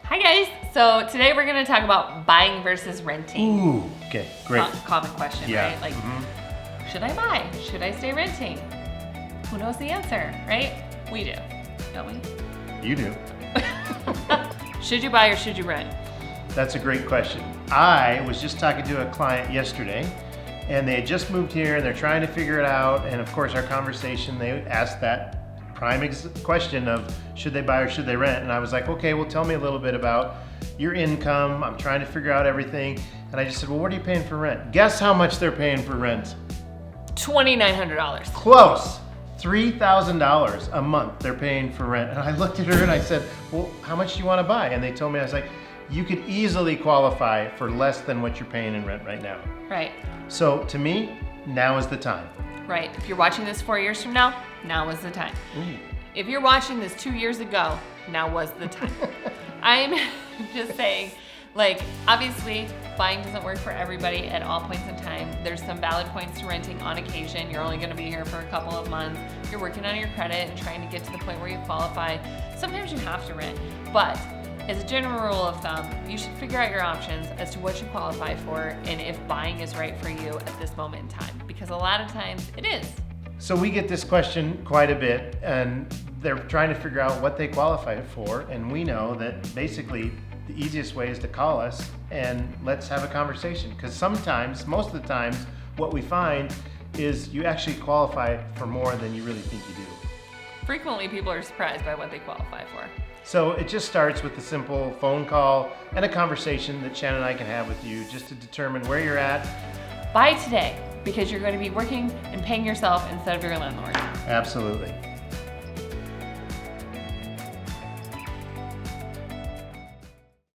Hi guys. So today we're going to talk about buying versus renting. Ooh, okay, great. Common question, Yeah. right? Like, should I buy? Should I stay renting? Who knows the answer, right? We do, don't we? You do. Should you buy or should you rent? That's a great question. I was just talking to a client yesterday, and they had just moved here and they're trying to figure it out. And of course, our conversation, they asked that prime question of should they buy or should they rent? And I was like, okay, well, tell me a little bit about your income. I'm trying to figure out everything. And I just said, well, what are you paying for rent? Guess how much they're paying for rent? $2,900. Close. $3,000 a month they're paying for rent. And I looked at her and I said, well, how much do you want to buy? And they told me, I was like, you could easily qualify for less than what you're paying in rent right now. Right, So to me, now is the time. right. If you're watching this 4 years from now is the time. Ooh. If you're watching this 2 years ago, now was the time. I'm just saying, like, obviously, buying doesn't work for everybody at all points in time. There's some valid points to renting on occasion. You're only going to be here for a couple of months. You're working on your credit and trying to get to the point where you qualify. Sometimes you have to rent, but as a general rule of thumb, you should figure out your options as to what you qualify for and if buying is right for you at this moment in time, because a lot of times it is. So we get this question quite a bit, and they're trying to figure out what they qualify for. And we know that basically the easiest way is to call us and let's have a conversation. Because sometimes, most of the times, what we find is you actually qualify for more than you really think you do. Frequently, people are surprised by what they qualify for. So it just starts with a simple phone call and a conversation that Shannon and I can have with you just to determine where you're at. Buy today, because you're going to be working and paying yourself instead of your landlord. Absolutely.